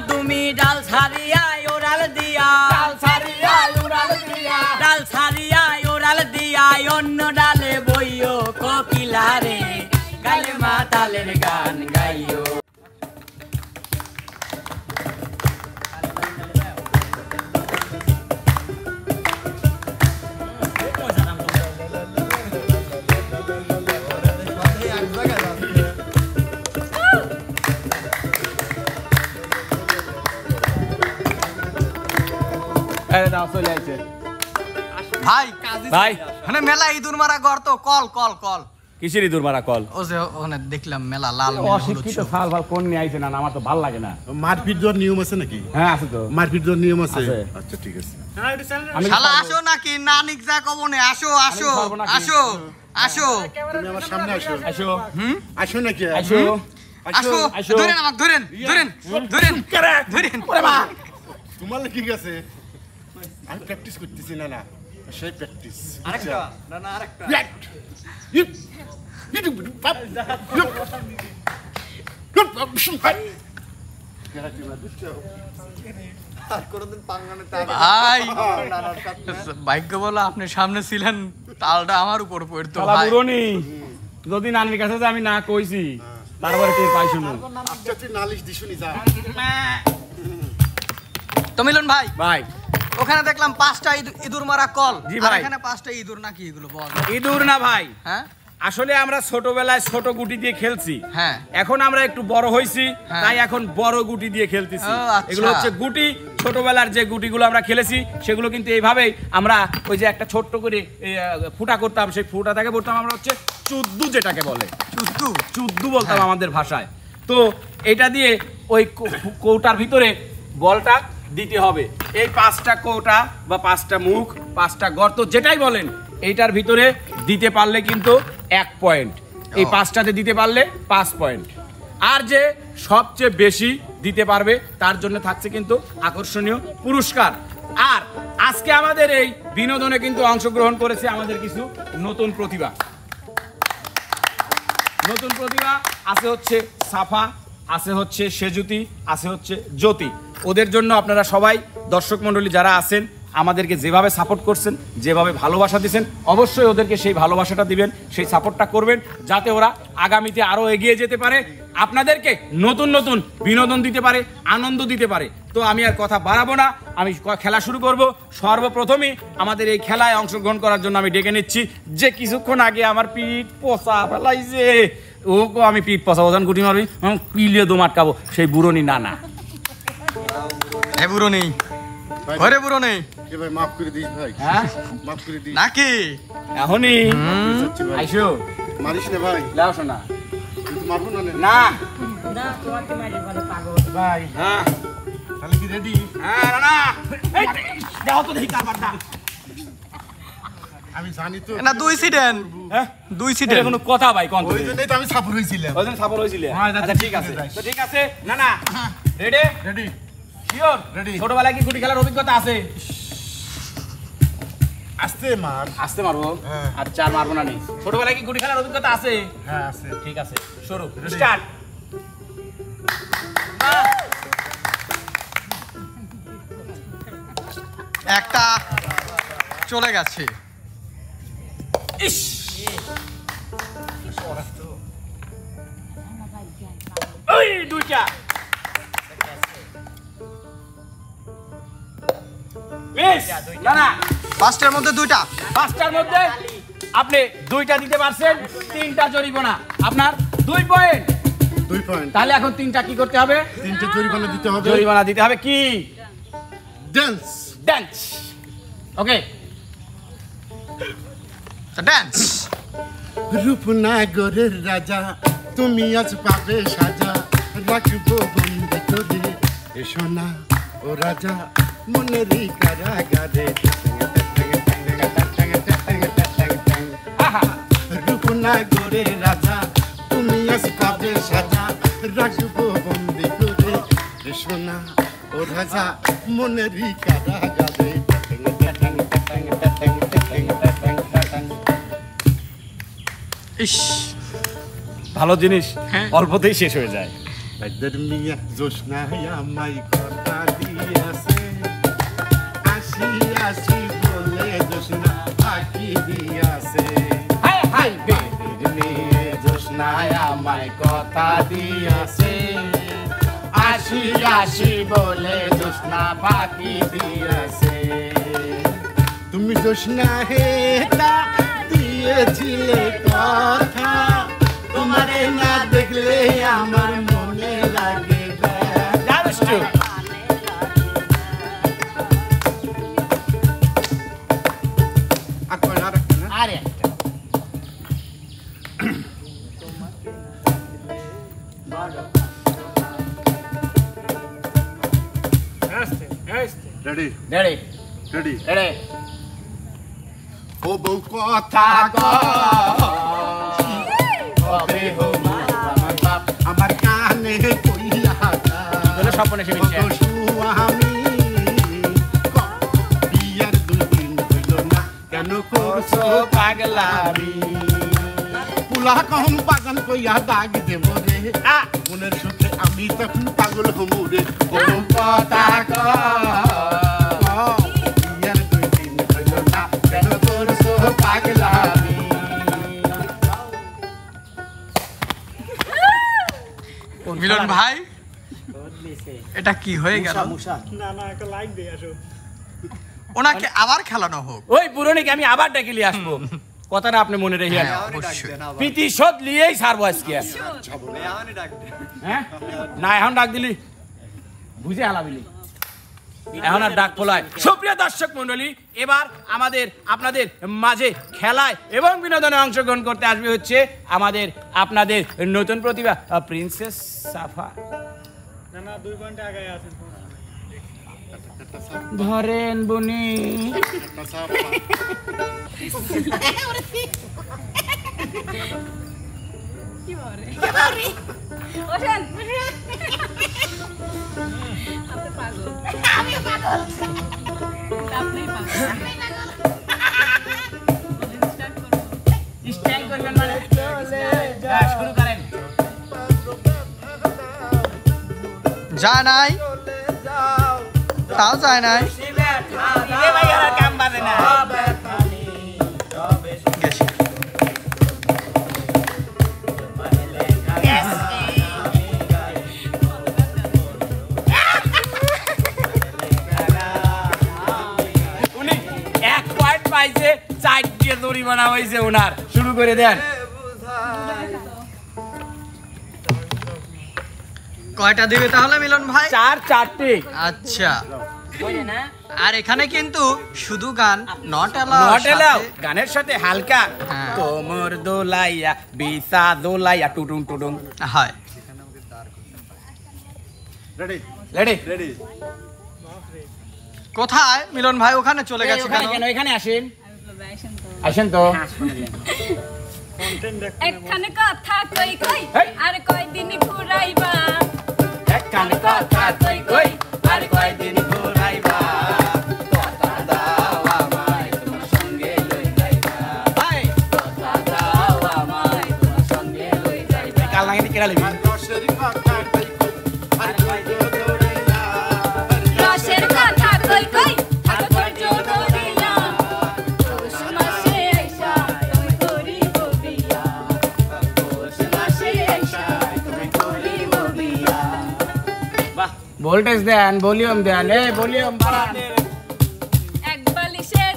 তুমি ডাল ছাড়িয়া ওরাল দিয়া, ডাল ছাড়িয়া ওরাল দিয়া, ডাল ছাড়িয়া ওরাল দিয়া অন্য ডালে বইও কোকিলারে গালে মাতালের গান গাইও। ভাই ভাই মানে মেলা ইঁদুর মারা গর্ত, কল কল কল কিসের ইঁদুর মারা কল? ও যে ওখানে দেখলাম মেলা লাল অশিক্ষিত সাল ভাল কোন নিয়ে আইছে না, আমার তো ভালো লাগে না। মারপিট দেওয়ার নিয়ম আছে নাকি? হ্যাঁ আছে তো, মারপিট দেওয়ার নিয়ম আছে। আচ্ছা ঠিক আছে। শালা আসো নাকি না নিক যা কব না, আসো আসো আসো আসো তুমি আমার সামনে আসো। আসো আসো নাকি? আসো আসো ধরেন আমাকে, ধরেন ধরেন ধরেন ধরেন। ওরে মা তোমার ঠিক আছে, আমি প্র্যাকটিস করতেছি। না না সেই প্র্যাকটিস আরেকটা না না আরেকটা ভাই ভাগ্য বলো আপনি সামনে ছিলেন, তালটা আমার উপর পড়তো ভাই। যদি নানির কাছে যে আমি না কইছি তারপরে তুই পাইছো না। আচ্ছা তুই নালিশ দিছুনি যা। তো মিলন ভাই ভাই ওখানে দেখলাম 5টা ইঁদুর মারা কল। জি ভাই। এখানে 5টা ইঁদুর নাকি এগুলো বল? ইঁদুর না ভাই, হ্যাঁ আসলে আমরা ছোটবেলায় ছোট গুটি দিয়ে খেলছি। হ্যাঁ এখন আমরা একটু বড় হইছি, হ্যাঁ। তাই এখন বড় গুটি দিয়ে খেলতেছি। ও, আচ্ছা। এগুলো হচ্ছে গুটি, ছোটবেলার যে গুটিগুলো আমরা খেলেছি সেগুলো কিন্তু এইভাবেই আমরা ওই যে একটা ছোট্ট করে ফুটা করতাম, সেই ফুটা থেকে বলতাম আমরা হচ্ছে চুদ্দু, যেটাকে বলে চুদ্দু বলতাম আমাদের ভাষায়। তো এটা দিয়ে ওই কৌটার ভিতরে বলটা দিতে হবে। এই 5টা কৌটা বা 5টা মুখ, 5টা গর্ত যেটাই বলেন, এইটার ভিতরে দিতে পারলে কিন্তু 1 পয়েন্ট। এই 5টাতে দিতে পারলে 5 পয়েন্ট। আর যে সবচেয়ে বেশি দিতে পারবে তার জন্য থাকছে কিন্তু আকর্ষণীয় পুরস্কার। আর আজকে আমাদের এই বিনোদনে কিন্তু অংশগ্রহণ করেছে আমাদের কিছু নতুন প্রতিভা। নতুন প্রতিভা আছে হচ্ছে সাফা, আছে হচ্ছে সেজুতি, আছে হচ্ছে জ্যোতি। ওদের জন্য আপনারা সবাই দর্শক মণ্ডলী যারা আছেন আমাদেরকে যেভাবে সাপোর্ট করছেন, যেভাবে ভালোবাসা দিচ্ছেন, অবশ্যই ওদেরকে সেই ভালোবাসাটা দিবেন, সেই সাপোর্টটা করবেন, যাতে ওরা আগামীতে আরও এগিয়ে যেতে পারে, আপনাদেরকে নতুন নতুন বিনোদন দিতে পারে, আনন্দ দিতে পারে। তো আমি আর কথা বাড়াবো না, আমি খেলা শুরু করব। সর্বপ্রথমই আমাদের এই খেলায় অংশগ্রহণ করার জন্য আমি ডেকে নিচ্ছি যে কিছুক্ষণ আগে আমার পিঠ পচা ফেলাইছে, ও আমি পিঠ পচা ওজন গুটি মারবি পিলিয়ে দম আটকাবো, সেই বুড়োনি নানা। হ্যাঁ বুড়ো নেই, ঘরে বুড়ো নেই ভাই, মাফ করে দিস ভাই। হ্যাঁ মাফ করে দিস নাকি এখনই আইসো মারিস না ভাই। লাও শোনা মারবো না না না তোমাকে মারি বলে পাগল ভাই। হ্যাঁ তাহলে কি রেডি? হ্যাঁ না এই যাও তো দেখি কারবারটা। আমি জানি তো না 2 সিটেন, হ্যাঁ 2 সিটেন এটা কোনো কথা ভাই কোন? ওই জন্যই তো আমি সাপোর্ট হইছিলাম। ওজন সাপোর্ট হইছিল। হ্যাঁ, আচ্ছা ঠিক আছে, তো ঠিক আছে। না না রেডি রেডি শিওর রেডি। ছোটবেলায় কি গুটি খেলার অভিজ্ঞতা আছে? আস্তে মার। আসতে মারবো হ্যাঁ। আর 4 মারবো না নি। ছোটবেলায় কি গুটি খেলার অভিজ্ঞতা আছে? হ্যাঁ আছে। ঠিক আছে শুরু স্টার্ট। একটা চলে গেছে। ইস ওই দুইটা মিস। না না 5টার মধ্যে 2টা, 5টার মধ্যে আপনি 2টা দিতে পারছেন, 3টা জরিমানা, আপনার 2 পয়েন্ট। 2 পয়েন্ট। তাহলে এখন 3টা কি করতে হবে? 3টে জরিমানা দিতে হবে। জরিমানা দিতে হবে কি? ডান্স। ডান্স। ওকে ডান্স। রূপনগরের রাজা তুমি আজ পাবে সাজা, রাখবো বন্দি করে এসো না ও রাজা মনেরই কারাগারে। রূপনগরের রাজা তুমি আজ পাবে সাজা, রাখবো বন্দি করে এসো না ও রাজা মনেরই কারাগারে। ইস ভালো জিনিস হ্যাঁ। অল্পতেই শেষ হয়ে যায়। এদের মিয়া জোসনায় আমায় কথা দিয়াছে, আসি আসি বলে জোসনা ফাঁকি দিয়াছে। হায় হায় বে। এদের মেয়ে জোসনায় আমায় কথা দিয়াছে, আসি আসি বলে জোসনা ফাঁকি দিয়াছে। তুমি জোসনা হেটা দিয়েছিলে কথা, তোমারে না দেখলে আমার মনে লাগে জানিস তো? আরে রেডি রেডি রেডি রেডি ও বউ কথা কবে হবো আমার বাপ আমার কানে কইয়া বলে স্বপ্নে সে মিশে কত সুয়ামি বিয়ার 2 দিন হইল না কেন করছো পাগলামি পুলা কম পাগল কইয়া দাগ দেব রে মনের সুখে আমি তখন পাগল হমু রে ও কথা বিয়ার 2 দিন হইল না কেন করছো পাগলামি। মিলন ভাই এটা কি হয়ে গেল? ওনাকে আবার খেলানো হোক। ওই পুরনিকে আমি আবার ডেকে আসবো, কথাটা আপনি মনে রেখে হ্যাঁ, অবশ্যই। প্রতিশোধ নিয়েই ছাড়বো আজকে। হ্যাঁ না এখন ডাক দিলি বুঝে হালাবিলি, এখন আর ডাক পোলায়। সুপ্রিয় দর্শক মন্ডলী, এবার আমাদের আপনাদের মাঝে খেলায় এবং বিনোদনে অংশগ্রহণ করতে আসবে হচ্ছে আমাদের আপনাদের নতুন প্রতিভা প্রিন্সেস সাফা। ধরেন বুনি শুরু করেন। যায় নাই তাও যায় নাই কাম বাজে না। গেছি। উনি 1 পয়েন্ট পাইছে, 4 দিয়ে জরিমানা হয়েছে ওনার। শুরু করে দেন। কয়টা দিবে তাহলে মিলন ভাই? 4-4টে। আচ্ছা, বুঝে না আর এখানে কিন্তু শুধু গান নট নট এলাও, এলাও। গানের সাথে হালকা হ্যাঁ। কোমর দোলাইয়া বিসা দোলাইয়া টুডুং টুডুং। হয়। রেডি রেডি রেডি কোথায় মিলন ভাই? ওখানে চলে গেছে ওখানে কেন? কেন? এখানে আসেন, আসেন তো। একখানে কথা কই কই হেই। আর কয়দিন ঘুরাইবা একখানে কথা কই কই আর কয়দিন ঘুরাইবা, কথা দাও আমায় তোমার সঙ্গে লই যাইবা, হাই কথা দাও আমায় তোমার সঙ্গে লই যাইবা। কাল নাকি কেরা লিবি? রসের কথা কই কই আর কই ধরিলা রসের কথা কই কই আর ধৈর্য ধরিলা পৌষ মাসে আইসা তুমি করিব বিয়া পৌষ মাসে আইসা তুমি করিব বিয়া। বাহ, ভোল্টেজ দেন, ভলিউম দেন, এই ভলিউম বাড়ান। এক বালিশের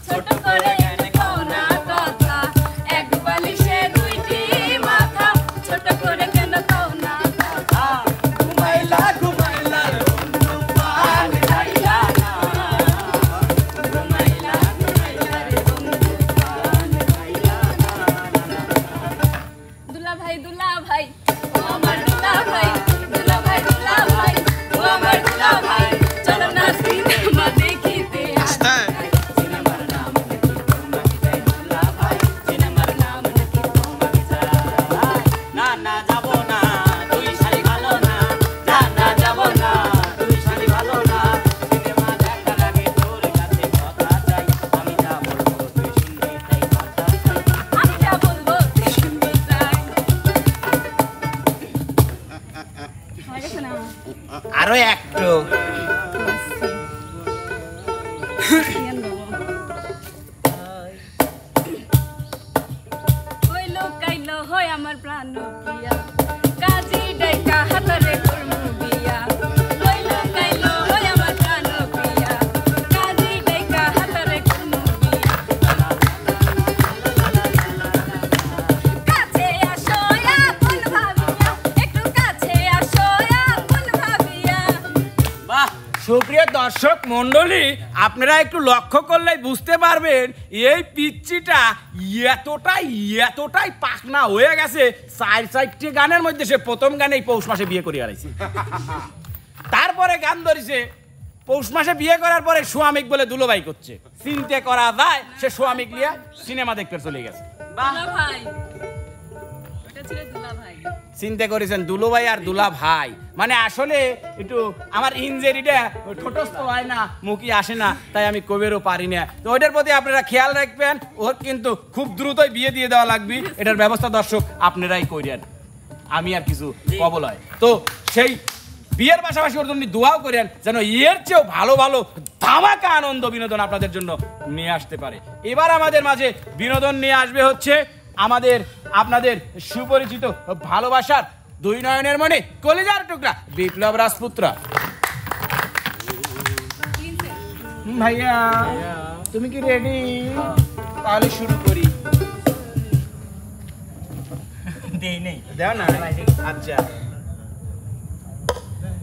ছোট করে কও না কথা, এক বালিশে 2টি মাথা ছোট করে কেন কও না কথা। ঘুমাইলা ঘুমাইলা পান খাইলা না ঘুমাইলা ঘুমাইলা রে বন্ধু পান খাইলা না। দুলা ভাই ও আমার দুলা ভাই দুলা দর্শক মন্ডলী, আপনারা একটু লক্ষ্য করলেই বুঝতে পারবেন এই পিচ্চিটা এতটাই পাকনা হয়ে গেছে। 4-4টি গানের মধ্যে সে প্রথম গানেই পৌষ মাসে বিয়ে করে হারাইছে। তারপরে গান ধরেছে পৌষ মাসে বিয়ে করার পরে স্বামীক বলে দুলোভাই করছে। চিন্তা করা যায় সে স্বামীক নিয়ে সিনেমা দেখতে চলে গেছে। দুলাভাই, ওটা ছিল দুলাভাই। চিন্তা করেছেন দুলোভাই আর দুলা ভাই, মানে আসলে একটু আমার ইনজেরিটা ঠোঁটস্থ হয় না, মুখে আসে না, তাই আমি কবেরও পারি না। তো ওইটার প্রতি আপনারা খেয়াল রাখবেন, ওর কিন্তু খুব দ্রুতই বিয়ে দিয়ে দেওয়া লাগবে। এটার ব্যবস্থা দর্শক আপনারাই করেন, আমি আর কিছু কবল হয়। তো সেই বিয়ের পাশাপাশি ওর জন্য দোয়াও করেন যেন এর চেয়েও ভালো ভালো ধামাকা আনন্দ বিনোদন আপনাদের জন্য নিয়ে আসতে পারে। এবার আমাদের মাঝে বিনোদন নিয়ে আসবে হচ্ছে আমাদের আপনাদের সুপরিচিত ভালোবাসার 2 নয়নের মনে কলিজার টুকরা বিপ্লব রাজপুত্র। ভাইয়া তুমি কি রেডি? তাহলে শুরু করি। দেই নেই দাও না। আচ্ছা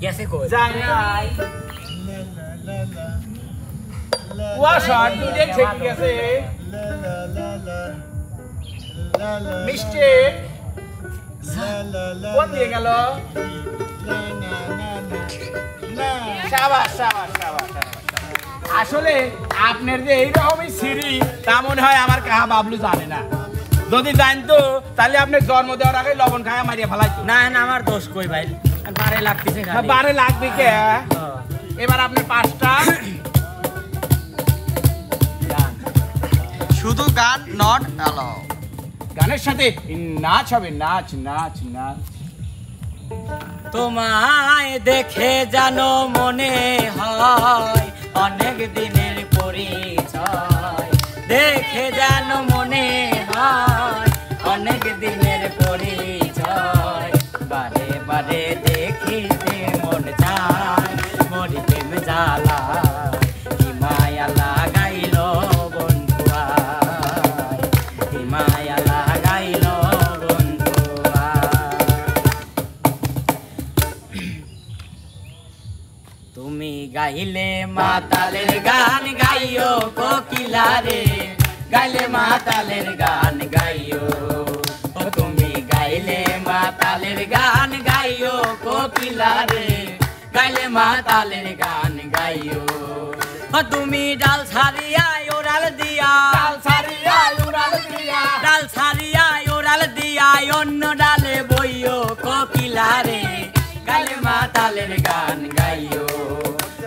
গেছে কই যাই নাই কুয়াশা দুধে ঠেকে গেছে মিষ্টি কোন দিয়ে গেল? সাবাস সাবাস সাবাস। আসলে আপনার যে এইরকমই সিঁড়ি তা মনে হয় আমার কাহা বাবলু জানে না। যদি জানতো তাহলে আপনি জন্ম দেওয়ার আগে লবণ খায়া মারিয়া ফেলাইতো। না না আমার দোষ কই ভাই, বারে লাগতেছে খালি। বারে লাগবে কে? এবার আপনি 5টা শুধু গান নট অ্যালাউ। গানের সাথে নাচ হবে, নাচ নাচ নাচ। তোমায় দেখে জানো মনে হয় অনেক দিনের পরিচয়, দেখে জানো মনে হয় অনেক দিনের পরিচয়, বারে বারে দেখিতে মন চায় মরি প্রেম জ্বালা হিমায়া লাগাইল বন্ধুয়া, হিমায়া লাগাইল বন্ধুয়া। তুমি গাইলে মাতালের গান গাইও কোকিলা রে, গাইলে মাতালের গান গাইও। ও তুমি গাইলে মাতালের গান গাইও কোকিলা রে, গাইলে মাতালের গান গাইও। ও তুমি ডাল ছাড়িয়া ওরাল দিয়া, ডাল ছাড়িয়া ওরাল দিয়া, ডাল ছাড়িয়া ওরাল দিয়া অন্য ডালে বইও কোকিলা রে, গাইলে মাতালের গান গাইও।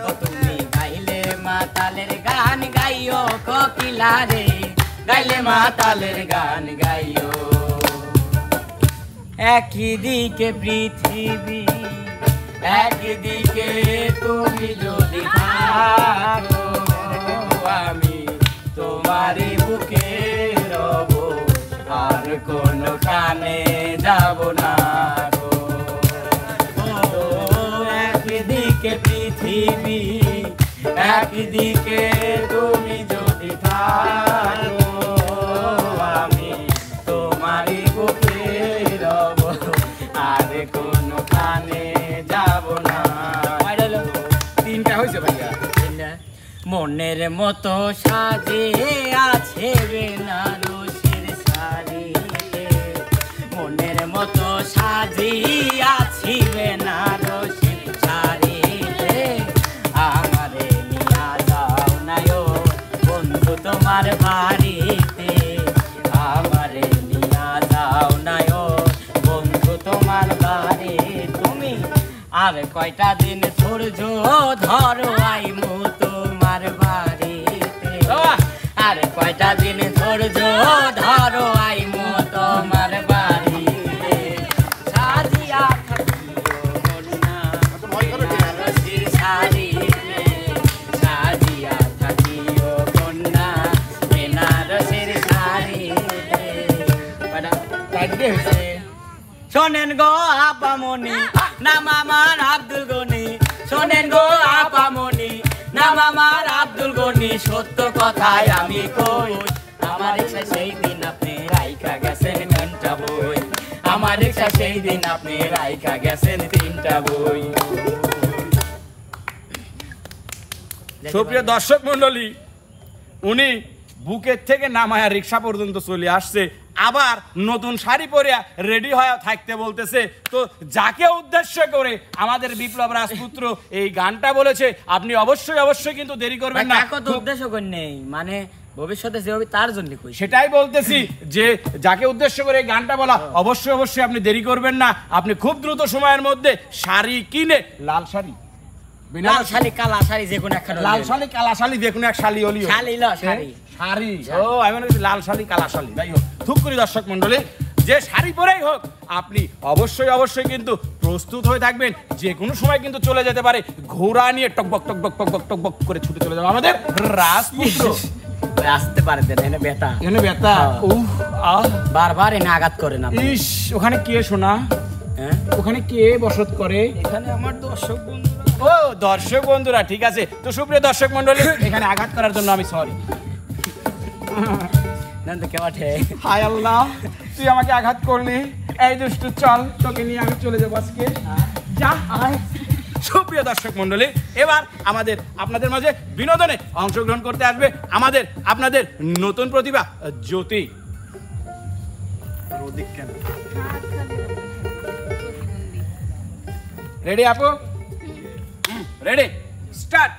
ও তুমি গাইলে মাতালের গান গাইও কোকিলা রে, গাইলে মাতালের গান গাইও। একদিকে পৃথিবী একদিকে তুমি যদি থাকো, আমি তোমারই বুকে রব, আর কোনো কানে যাব না গো। একদিকে পৃথিবী একদিকে তুমি যদি থাকো, আমি তোমারই বুকে রব, আর কোনো কানে যাব না। 3টা হয়েছে ভাইয়া। মনের মতো সাজে আছে বেনারসের শাড়িতে, মনের মতো সাজি আছি বেনারসের শাড়িতে, আমারে নিয়া যাও নায়ো বন্ধু তোমার বাড়িতে, আমারে নিয়া যাও নায়ো বন্ধু তোমার বাড়ি। তুমি আর কয়টা দিন ধৈর্য ধরো আইমু তোমার বাড়িতে, আর কয়টা দিন ধৈর্য ধরো আইমু তোমার বাড়িতে, সাজিয়া থাকিও কন্যা বেনারসির শাড়িতে, সাজিয়া থাকিও কন্যা বেনারসির শাড়িতে। শোনেন গো আপামনি নাম আমার আব্দুল গনি, শোনেন গো আপামনি নাম আমার আব্দুল গনি, সত্য কথায় আমি কই আমার ইচ্ছা সেই দিন আপনি রাইখা গেছেন 3টা বই, আমার ইচ্ছা সেই দিন আপনি রাইখা গেছেন 3টা বই। সুপ্রিয় দর্শক মন্ডলী, উনি বুকের থেকে নামায়া রিক্সা পর্যন্ত চলে আসছে, আবার নতুন শাড়ি পরে রেডি হয়ে থাকতে বলতেছে। তো যাকে উদ্দেশ্য করে আমাদের বিপ্লব রাজপুত্র এই গানটা বলেছে, আপনি অবশ্যই কিন্তু দেরি করবেন না। কত উদ্দেশ্য করে নেই, মানে ভবিষ্যতে যে হবে তার জন্য কই, সেটাই বলতেছি যে যাকে উদ্দেশ্য করে এই গানটা বলা, অবশ্যই আপনি দেরি করবেন না। আপনি খুব দ্রুত সময়ের মধ্যে শাড়ি কিনে, লাল শাড়ি, লাল শাড়ি, কালা শাড়ি, যে কোনো একটা, লাল শাড়ি, কালা শাড়ি, যে কোনো এক শাড়ি হলি শাড়ি শাড়ি শাড়ি। ও আমি মনে করছি লাল শাড়ি, কালা শাড়ি। যাই হোক, খুব করে দর্শক মন্ডলী, যে শাড়ি পরেই হোক আপনি অবশ্যই কিন্তু প্রস্তুত হয়ে থাকবেন। যে কোনো সময় কিন্তু চলে যেতে পারে ঘোড়া নিয়ে টকবক টকবক টকবক টকবক করে ছুটে চলে যাবে আমাদের রাজপুত্র। আসতে পারে দেন, এনে ব্যথা, এখানে ব্যথা, উফ আহ, বারবার এনে আঘাত করে না। ইস, ওখানে কে শোনা? হ্যাঁ, ওখানে কে বসত করে? এখানে আমার দর্শক বন্ধুরা। ও দর্শক বন্ধুরা, ঠিক আছে। তো সুপ্রিয় দর্শক মন্ডলী, এখানে আঘাত করার জন্য আমি সরি। হায় আল্লাহ, তুই আমাকে আঘাত করলি। এই দুষ্টু, চল, তোকে নিয়ে আমি চলে যাবো আজকে। যা, আয়। সুপ্রিয় দর্শক মন্ডলী, এবার আপনাদের মাঝে বিনোদনে অংশগ্রহণ করতে আসবে আপনাদের নতুন প্রতিভা জ্যোতি। রেডি আপু? Ready, start.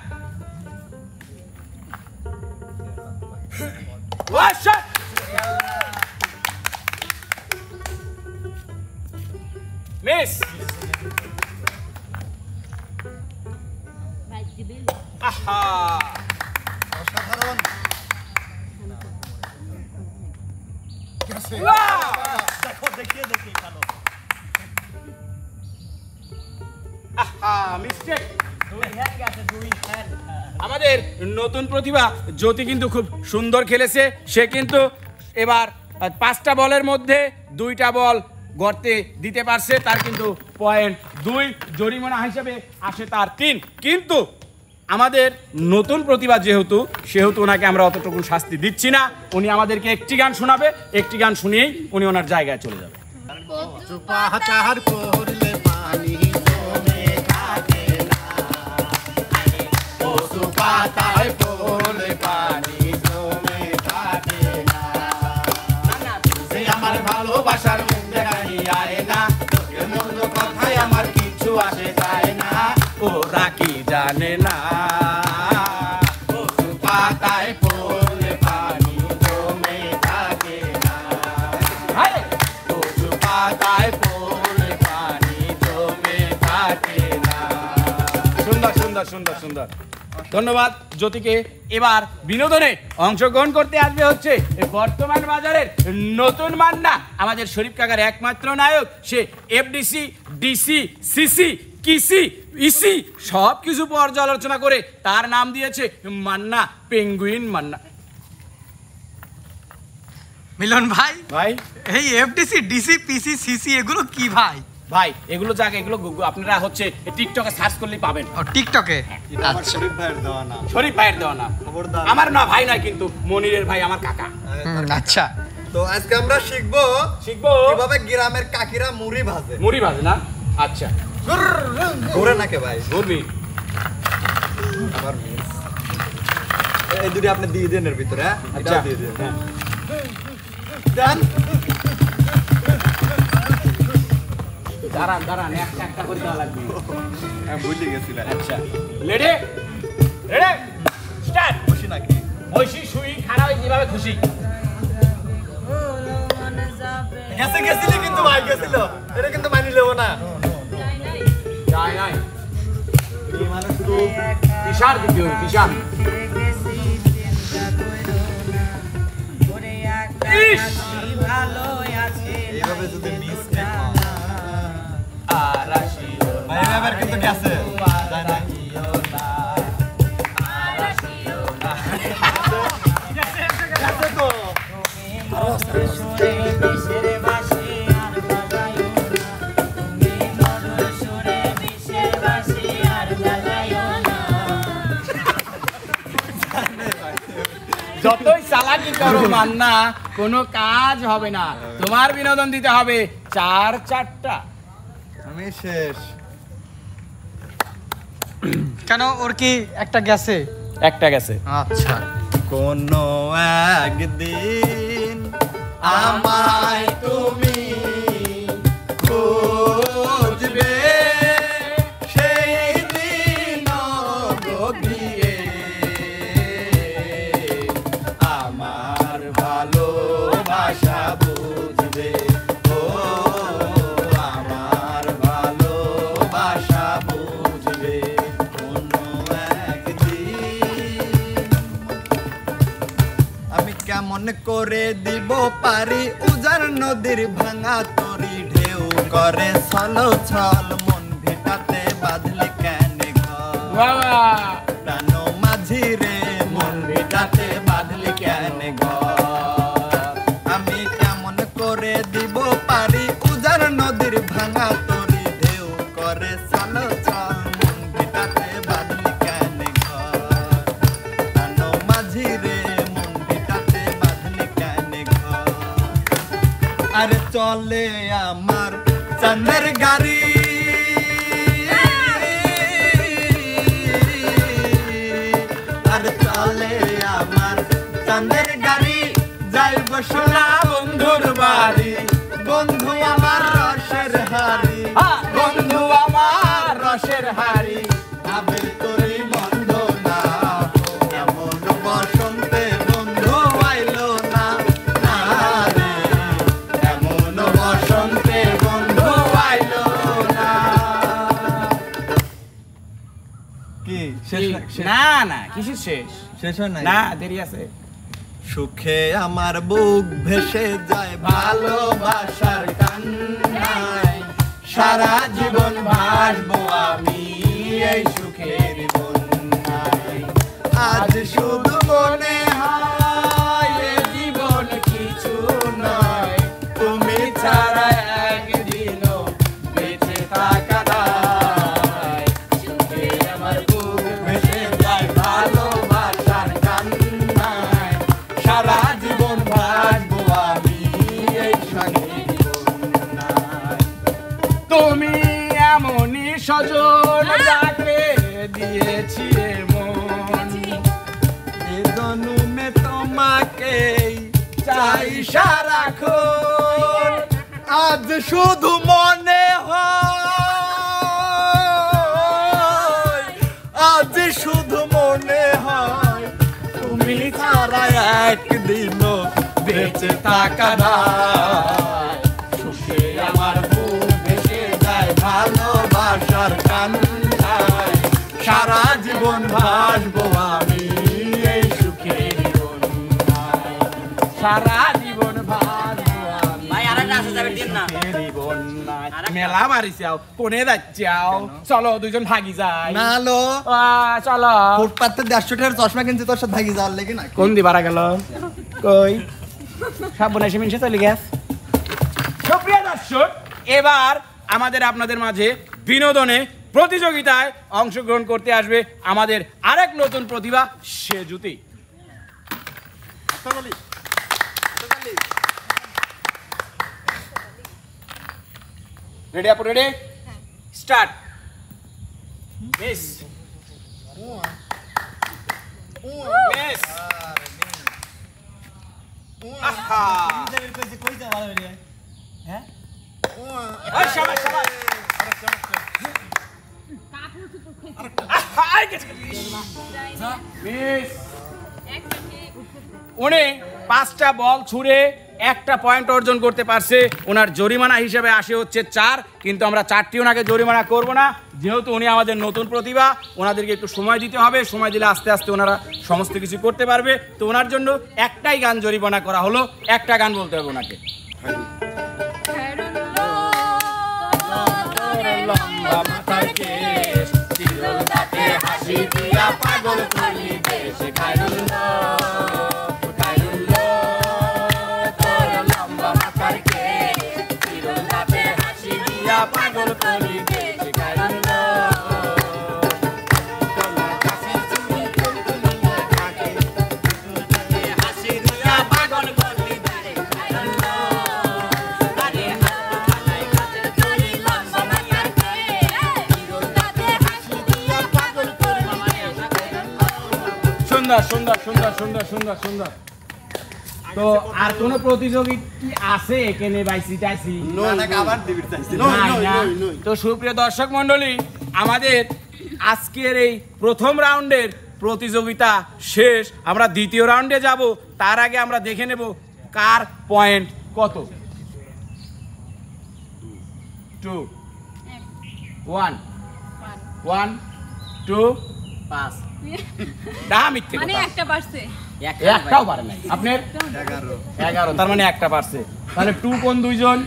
মিস, আহা, অসাধারণ। দেখো, দেখিয়ে খেলো। আহা, মিস্টেক। আমাদের নতুন প্রতিভা জ্যোতি কিন্তু খুব সুন্দর খেলেছে। সে কিন্তু এবার 5টা বলের মধ্যে 2টা বল গর্তে দিতে পারছে, তার কিন্তু পয়েন্ট 2, জরিমানা হিসেবে আসে তার 3। কিন্তু আমাদের নতুন প্রতিভা সেহেতু ওনাকে আমরা অতটুকু শাস্তি দিচ্ছি না। উনি আমাদেরকে একটি গান শোনাবে, একটি গান শুনিয়েই উনি ওনার জায়গায় চলে যাবে। পাহাড় পড়লে পানি জমে থাকে না, পশু পাতায় পড়লে পানি জমে থাকে না, সে আমার ভালোবাসার মুখ দেখাই আয় না, তোকে মন্দ কথায় আমার কিছু আসে যায় না, ওরা কি জানে না পশু পাতায় পড়লে পানি জমে থাকে না, পশু পাতায় পড়লে পানি জমে থাকে না। সুন্দর। ধন্যবাদ জ্যোতিকে। এবার বিনোদনে অংশগ্রহণ করতে আসবে হচ্ছে বর্তমান বাজারের নতুন মান্না, আমাদের শরীফ কাকার একমাত্র নায়ক। সে এফডিসি, ডিসি, সিসি, কিসি, ইসি সব কিছু পর্যালোচনা করে তার নাম দিয়েছে মান্না, পেঙ্গুইন মান্না। মিলন ভাই, ভাই, এই এফডিসি, ডিসি, পিসি, সিসি এগুলো কি ভাই? ভাই এগুলো এগুলো আপনারা হচ্ছে টিকটকে সার্চ করলেই পাবেন। ও টিকটকে? আচ্ছা, শরীফ ভাইয়ের দেওয়া নাম। আমার না ভাই নয়, কিন্তু মনিরের ভাই, আমার কাকা। আচ্ছা, তো আজকে আমরা শিখবো কিভাবে গ্রামের কাকিরা মুড়ি ভাজে না? আচ্ছা, ঘুরে নাকে ভাই ঘুরবি। আবার এই দুটি আপনি দিয়ে দেন এর ভিতরে। হ্যাঁ, আচ্ছা, এটাও দিয়ে দেন। দেন, দাঁড়ান, একটা করে দেওয়া লাগবে। হ্যাঁ, বুঝতে গেছিলাম। আচ্ছা, রেডি, স্টার্ট। খুশি নাকি? বসি, শুই, খাড়া হয়ে যেভাবে খুশি। গেছিলি কিন্তু ভাই, গেছিল। এটা কিন্তু মানি নেবো না। নাই পিসার দিতে হবে, পিসার। এইভাবে যদি মিস্টেক হয় আর আসিও ভাই, এবার কিন্তু গেছে। যায় না। গেছে তো। যতই চালাকি করো মান্না, কোনো কাজ হবে না। তোমার বিনোদন দিতে হবে 4-4টা। আমি শেষ। কেন, ওর কি একটা গেছে? একটা গেছে। আচ্ছা, কোনো একদিন আমায় তুমি খুঁজবে, সেই দিন গিয়ে আমার ভালোবাসা বুঝবে, ও আমার ভালোবাসা বুঝবে কোনো একদিন। আমি কেমন করে দিব পারি উজার নদীর ভাঙা তরি, ঢেউ করে ছলো ছল মন ভিটাতে বাঁধলে কেন ঘর, প্রাণ মাঝি রে মন ভিটাতে বাঁধলে কেন ঘর। আমি কেমন করে দিব পারি উজার নদীর ভাঙা তরি, ঢেউ করে ছলো ছল মন ভিটাতে বাঁধলে কেন ঘর, প্রাণ মাঝি রে মন ভিটাতে বাঁধলে কেন ঘর। আরে চলে আমার চাঁদের গাড়ি, আরে চলে আমার চাঁদের গাড়ি, যাইব সোনা বন্ধুর বাড়ি, বন্ধু আমার রসের হাড়ি, বন্ধু আমার রসের হাড়ি, আবের তোরি বন্ধ না, এমন বসন্তে বন্ধু আইলো না, না রে এমন বসন্তে বন্ধু আইলো না। কি শেষ? না না, কিসের শেষ? শেষ হয় না? না, দেরি আছে। সুখে আমার বুক ভেসে যায় ভালোবাসার কান্নায়, সারা জীবন ভাসবো আমি এই সুখের বন্যায়। আজ শুধু মনে হয় এ জীবন কিছু নয়, তুমি ছাড়া একদিনও বেঁচে থাকা দায়। সুখে আমার বুক ভেসে যায় ভালোবাসার কান্নায়, সারা জীবন ভাসবো আমি এই সুখের বন্যায়। তুমি এমনই সজন যাকে দিয়েছি এ মন, এ জন্মে তোমাকেই চাই সারাক্ষণ, আজ শুধু মনে হয়, আজ শুধু মনে হয় তুমি ছাড়া একদিনও বেঁচে থাকা দায়। সুখে আমার বুক ভেসে যায় ভালোবাসার কান্নায়, সারা জীবন ভাসবো আমি এই সুখের বন্যায়, সারা জীবন ভাসবো আমি ভাই, আরেকটা আছে, যাবে, দিন না। সুখের বন্যায়। মেলা মারিছাও, কোনে যাচ্ছাও? চলো দুইজন ভাগি যাই। না লো, চলো। ফুটপাতে 150 টাকার চশমা কিনছি তোর সাথে ভাগি যাওয়ার লেগে না। কোন দিবারা গেল কই সব বনেছে মিনছে চলে গেছ। সুপ্রিয় দর্শক, এবার আমাদের আপনাদের মাঝে বিনোদনে প্রতিযোগিতায় অংশগ্রহণ করতে আসবে আমাদের আরেক নতুন প্রতিভা সেজুতি। রেডি আপু? Ready, start. মিস মিস আহা হ্যাঁ, ওই শাবাশ শাবাশ। মিস উনি 5টা বল ছুঁড়ে 1টা পয়েন্ট অর্জন করতে পারছে। ওনার জরিমানা হিসেবে আসে হচ্ছে 4, কিন্তু আমরা 4টি ওনাকে জরিমানা করব না, যেহেতু উনি আমাদের নতুন প্রতিভা। ওনাদেরকে একটু সময় দিতে হবে, সময় দিলে আস্তে আস্তে ওনারা সমস্ত কিছু করতে পারবে। তো ওনার জন্য একটাই গান জরিমানা করা হলো, একটা গান বলতে হবে ওনাকে। লম্বা মাথার কেশ, চিরল দাঁতে হাসি দিয়া পাগল করলি দেশ, খায়রুল্লাহ তোর লম্বা মাথার কেশ, চিরল দাঁতে হাসি দিয়া পাগল করলি দেশ, খায়রুল্লাহ তোমার কাছে চুরি তুলিয়া থাকে, হাসি দিয়া পাগল করলি দেশ, খায়রুল্লাহ আরে হাত খালাই কাছে চুরি লম্বা মাথার কেশ, চিরল দাঁতে হাসি দিয়া পাগল করলি দেশ, খায়রুল্লাহ সুন্দর সুন্দর সুন্দর। তো আর কোন প্রতিযোগী কি আছে এখানে বাইসি টাইসি? তো সুপ্রিয় দর্শক মন্ডলী, আমাদের আজকের এই প্রথম রাউন্ডের প্রতিযোগিতা শেষ। আমরা দ্বিতীয় রাউন্ডে যাব, তার আগে আমরা দেখে নেব কার পয়েন্ট কত। 2 1 1 2 5 মিথ্যে মানে কথা, একটা পারছে। একটাও পারে নাই। আপনার 11, তার মানে একটা পারছে। তাহলে 2 কোন দুইজন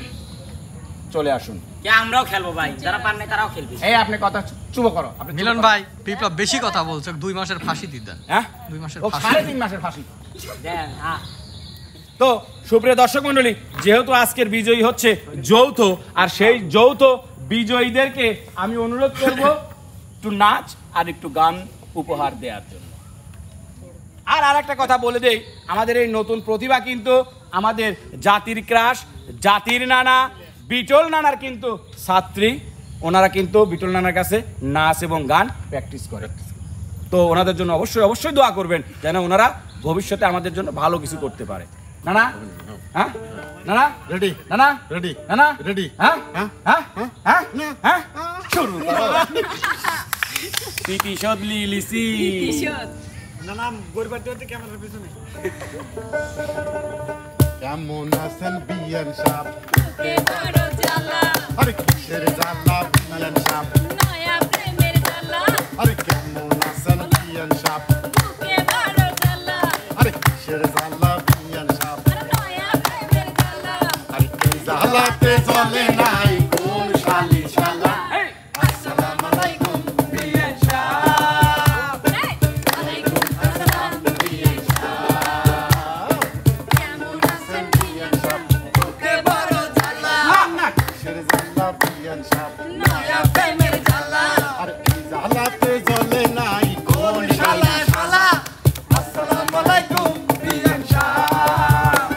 চলে আসুন। কে আমরাও খেলবো ভাই, যারা পার নাই তারাও খেলবে। এই আপনি কথা চুপ করো। আপনি মিলন ভাই বিপ্লব বেশি কথা বলছে, 2 মাসের ফাঁসি দিয়ে দেন। হ্যাঁ 2 মাসের ও ফাঁসি। 3.5 মাসের ফাঁসি। দেন হ্যাঁ। তো সুপ্রিয় দর্শক মন্ডলী, যেহেতু আজকের বিজয়ী হচ্ছে যৌথ, আর সেই যৌথ বিজয়ীদেরকে আমি অনুরোধ করব একটু নাচ আর একটু গান উপহার দেওয়ার জন্য। আর একটা কথা বলে দেই, আমাদের এই নতুন প্রতিভা কিন্তু আমাদের জাতির ক্রাশ, জাতির নানা বিটল নানার কিন্তু ছাত্রী। ওনারা কিন্তু বিটল নানার কাছে নাচ এবং গান প্র্যাকটিস করে। তো ওনাদের জন্য অবশ্যই অবশ্যই দোয়া করবেন যেন ওনারা ভবিষ্যতে আমাদের জন্য ভালো কিছু করতে পারে। নানা হ্যাঁ নানা রেডি নানা রেডি নানা রেডি হ্যাঁ হ্যাঁ হ্যাঁ হ্যাঁ হ্যাঁ শুরু করো। প্রতিশোধ লিলিসি। কেমন আছেন বিয়ান সাহেব? বুকে বড় জ্বালা, আরে কিসের জ্বালা বিয়ান সাহেব? নয়া প্রেমের জ্বালা, আরে কেমন আছেন বিয়ান সাহেব? বুকে বড় জ্বালা, আরে কিসের জ্বালা বিয়ান সাহেব? আর নয়া প্রেমের জ্বালা। আরে কি জ্বালাতে জ্বলে নাই কোন শালি শালা? আসসালামু আলাইকুম বিয়ান সাহেব। ওয়ালাইকুম আসসালাম বিয়ান সাহেব। কেমন আছেন বিয়ান সাহেব? বুকে বড় জ্বালা, কিসের জ্বালা বিয়ান সাহেব? নয়া প্রেমের জ্বালা। আরে কি জ্বালাতে জ্বলে নাই কোন শালা শালা? আসসালামু আলাইকুম বিয়ান সাহেব।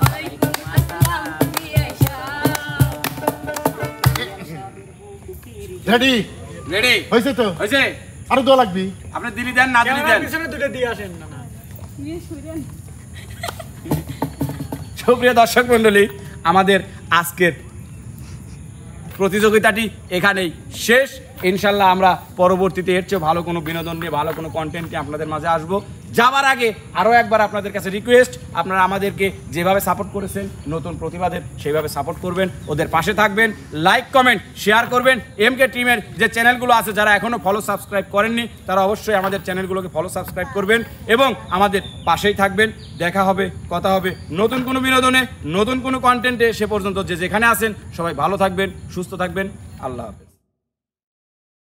ওয়ালাইকুম আসসালাম বিয়ান সাহেব। রেডি রেডি হয়েছে তো? হয়েছে? আরো দোয়া লাগবি। আপনি দিলি দেন না দিলি দেন। সুপ্রিয় দর্শক মন্ডলী, আমাদের আজকের প্রতিযোগিতাটি এখানেই শেষ। ইনশাল্লাহ আমরা পরবর্তীতে এর চেয়ে ভালো কোনো বিনোদন নিয়ে, ভালো কোনো কন্টেন্ট নিয়ে আপনাদের মাঝে আসবো। যাবার আগে আরও একবার আপনাদের কাছে রিকোয়েস্ট, আপনারা আমাদেরকে যেভাবে সাপোর্ট করেছেন নতুন প্রতিভাদের, সেইভাবে সাপোর্ট করবেন, ওদের পাশে থাকবেন, লাইক কমেন্ট শেয়ার করবেন। এমকে টিমের যে চ্যানেলগুলো আছে, যারা এখনও ফলো সাবস্ক্রাইব করেননি, তারা অবশ্যই আমাদের চ্যানেলগুলোকে ফলো সাবস্ক্রাইব করবেন এবং আমাদের পাশেই থাকবেন। দেখা হবে, কথা হবে নতুন কোনো বিনোদনে, নতুন কোনো কন্টেন্টে। সে পর্যন্ত যে যেখানে আছেন সবাই ভালো থাকবেন, সুস্থ থাকবেন। আল্লাহ হাফেজ।